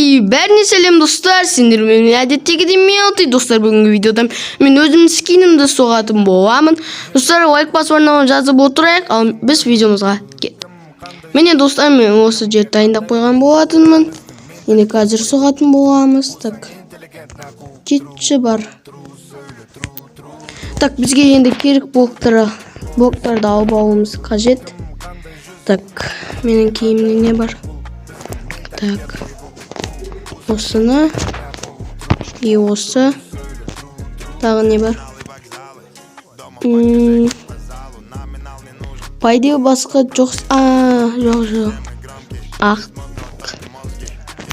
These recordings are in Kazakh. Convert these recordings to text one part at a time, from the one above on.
Бәріне сәлем достар, сендер менің әдеттегідей мелти достар. Бүгінгі видеода мен өзім скинімді соғатын боламын. Достар, лайк басып жазып отырайық, ал біз видеомызға кеттік. Міне достар, мен осы жерді дайындап қойған болатынмын. Енді қазір соғатын боламыз. Так, кетші бар. Так, бізге енді керек блоктарды алып алуымыз қажет. Так, менің киімімде не бар? Так, осыны и осы. Тағы не бар? Пайдел басқа жоқ. Жоқ. Ақ.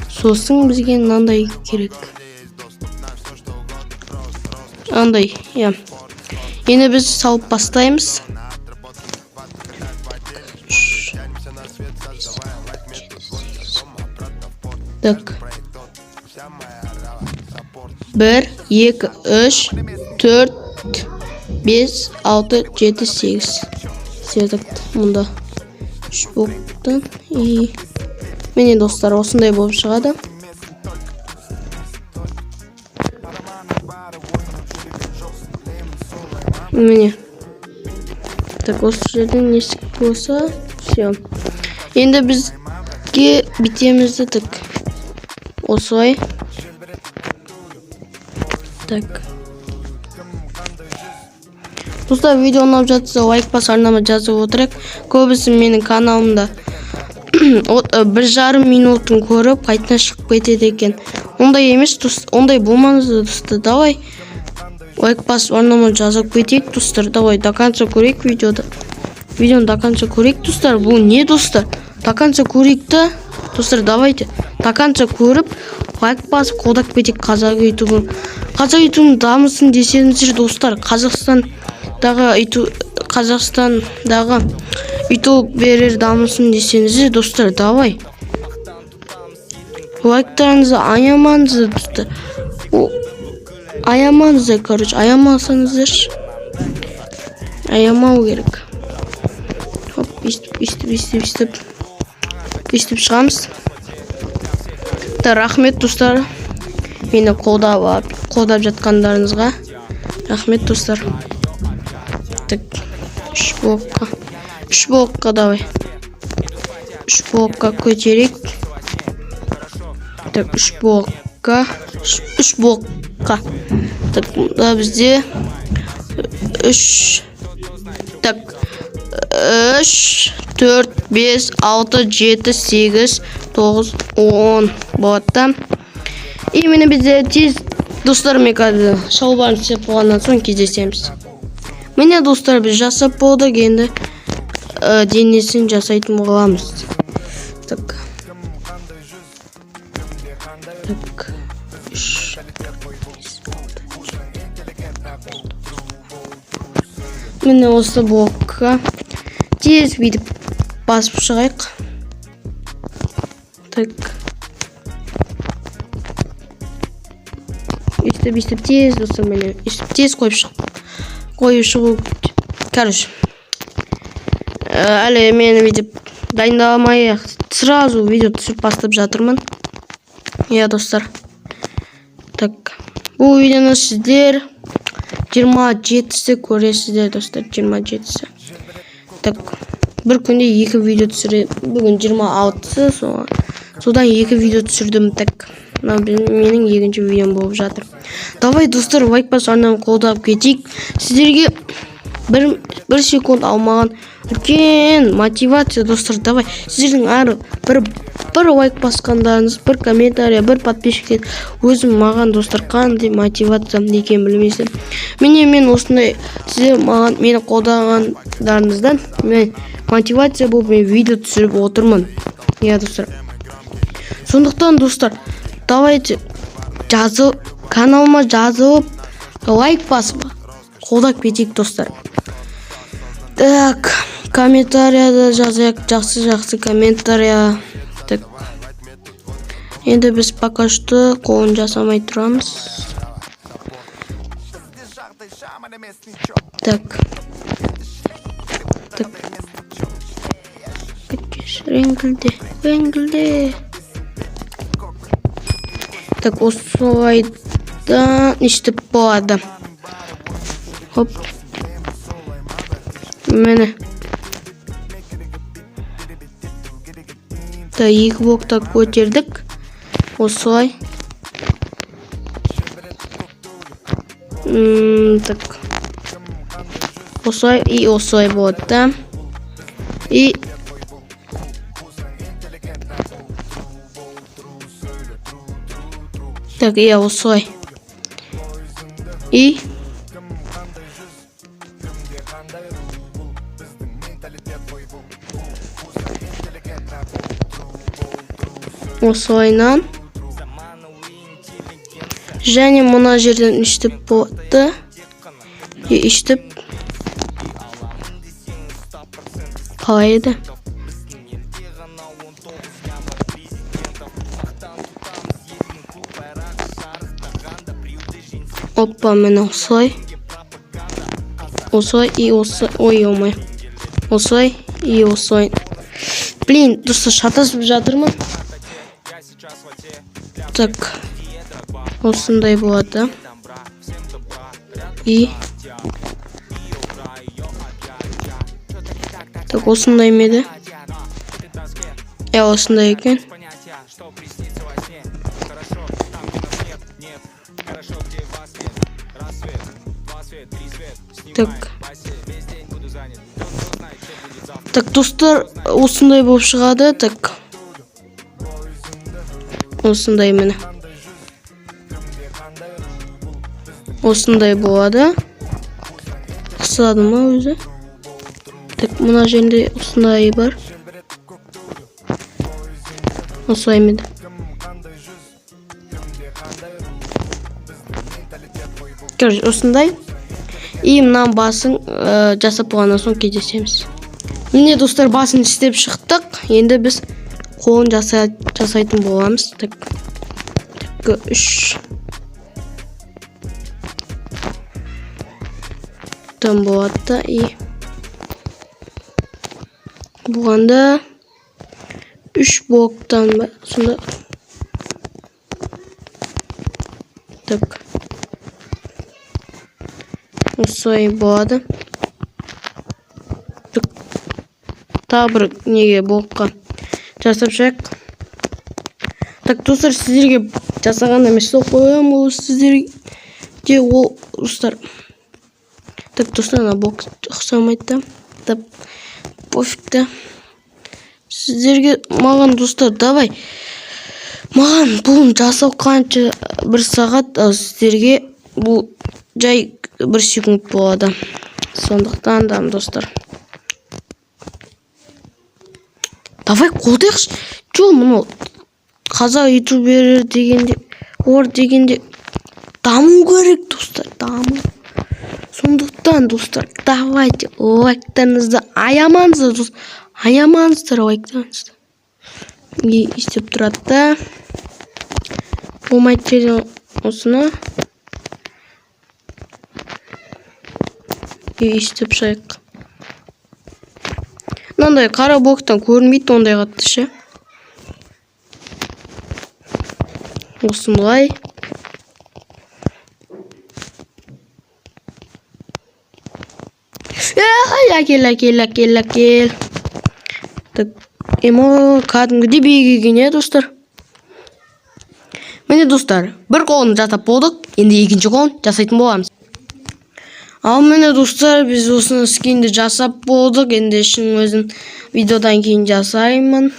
Сосын бізге мынандай керек. Андай, я. Енді біз салып бастаймыз. Так. 1, 2, 3, 4, 5, 6, 7, 8. Сөйтіп, мұнда 3 блоктан. И міне достар, осындай болып шығады. Міне. Так, осы жерден несік болса, все. Енді бізге бітемізді так. Осылай. Так. Достар, видео ұнап жатса лайк басып арнама жазып отырайық. Көбісі менің каналымда 1,5 минуттың көріп қайтына шығып кетеді екен. Ондай емес, ондай болмаңыздар достар. Давай лайк басып арнама жазып кетейік достар. Давай до конца көрейік видеоды. Видеоны до конца көрейік достар. Бұл не достар? До конца көрейік та. Достар, давайте до конца көріп лайк басып қолдап кетейік қазақ ютубын. Қазақ ютубын дамысын десеңіздер достар. Қазақстандағы ютуб берер дамысын десеңіздер достар. Давай лайктарыңызды аямаңыздар достар. Аямаңыздар, короче, аямасаңыздар. Аямау керек. Хоп, естіп шығамыз. Рахмет достар. Мені қолдап жатқандарыңызға. Рахмет достар. Так, 3 блокқа давай. 3 блокқа көтерейік. Так, 3 блокқа. Так, да бізде 3. Так, 3, 4, 5, 6, 7, 8, 9, 10 болады. И мені бізде тез достар, мен қазір шалбарын істеп болғаннан соң кездесеміз. Міне достар, біз жасап болдық, енді денесін жасайтын боламыз. Так. Так. Міне осы блокқа тез бүйтіп басып шығайық. Так. Өстіп тез достар, мені тез қойып шығу. Короче, әлі мен бүйтіп дайындамай сразу видео түсіп бастап жатырмын. Я достар. Так, бұл видеоны сіздер 27-сі көресіздер достар, 27-сі. Так, бір күнде 2 видео түсірем. Бүгін 26-сы, содан 2 видео түсірдім. Так, менің 2-ші видеом болып жатыр. Давай достар, лайк басып арнама қолдап кетейік. Сіздерге бір секунд алмаған үлкен мотивация достар. Давай, сіздердің әр бір лайк басқандарыңыз, бір комментария, бір подписчик өзім маған достар қандай мотивация екен білмейсің. Мен осындай сіздер мені қолдағандарыңыздан мен мотивация болып мен видео түсіріп отырмын. Я достар. Сондықтан достар, давайте каналыма жазып лайк басып қолдап кетейік достар. Так, комментарияда жазайық, жақсы комментария. Так. Енді біз пока что қолын жасамай тұрамыз. Так. Реңгілде. Так, осылайдан иштеп болады. Хоп. Міне. Так, екі блокта көтердік. Осылай. Так. Осылай и осылай болады, да? И так, я осылай. И осылайнан және мына жерден иштеп болады. И иштеп қалай еді? Опа, міне осылай. Осылай и осылай. Ой, омай. Осылай и осылай. Блин, достар, шатасып жатырмын. Так. Осындай болады. И так, осындай меді? Осындай екен. Так, достар, осындай болып шығады. Так. Осындай мені. Осындай болады. Қысады ма өзі? Так, мына жерде осындай бар. Осылай меді. Короче, осындай. И мына басын жасап болғаннан соң кездесеміз. Міне, достар, басын істеп шықтық. Енді біз қолын жасайтын боламыз. Так, 3 там болады. И бұғанда 3 блоктан ба? Сонда. Так. Осылай болады. Тағы бір неге блокқа жасап жайық. Так, достар, сіздерге жасаған емес қоямын, ол сіздерге ол достар. Так, достар, ана блок ұқсамайды. Так, пофигті. Сіздерге маған, достар, давай. Маған бұл жасау қанша 1 сағат, ал сіздерге бұл жай 1 секунд болады. Сондықтан да, достар. Давай қолдайықшы. Жо, мұны қазақ ютубер дегенде, ор дегенде даму керек, достар, даму. Сондықтан, достар, давайте лайктарыңызды аямаңыздар, достар. Аямаңыздар лайктарыңызды. И істеп тұрады да. Болмайды жерден осыны. И істеп шайық. Мынандай қара блоктан көрінбейді, ондай қатты ше. Осындай. Әкел. Так, емо кәдімгідей биік, достар. Міне, достар, 1 қолын жасап болдық, енді 2-ші қолын жасайтын боламыз. Ал міне, достар, біз осыны скинді жасап болдық, енді шын өзін видеодан кейін жасаймын.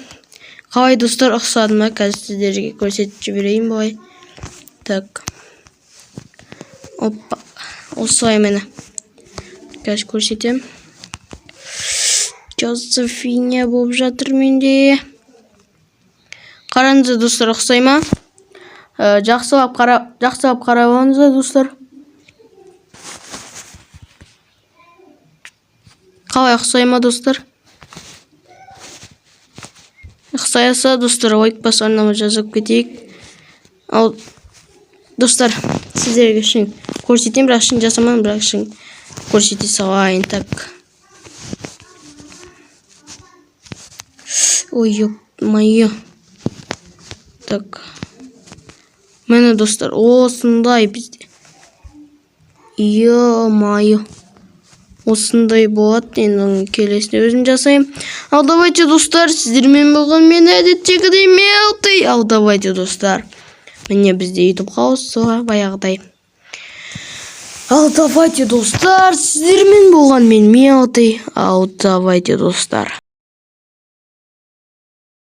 Қалай, достар, ұқсады ма? Қазір сіздерге көрсетіп жіберейін бұлай. Так. Опа. Осылай мені. Қазір көрсетем. Жозефиня болып жатыр менде. Қараңыздар, достар, ұқсай ма? Жақсылап қарауыңыздар, достар. Қалай ұқсай ма, достар? Ұқсайса, достар, лайк басарына жазып кетейік. Ал, достар, сіздерге шын көрсетем, бірақ шын жасаман, бірақ шын көрсете салайын. Так. Ой, ё-моё. Так. Міне достар, осындай бізде. Ё-майо. Осындай болады. Енді келесіне өзім жасаймын. Ал давайте достар, сіздермен болған мен әдеттегідей Мелти. Ал давайте достар. Міне бізде YouTube қауысы баяғыдай. Ал давайте достар, сіздермен болған мен Мелти. Ал давайте достар.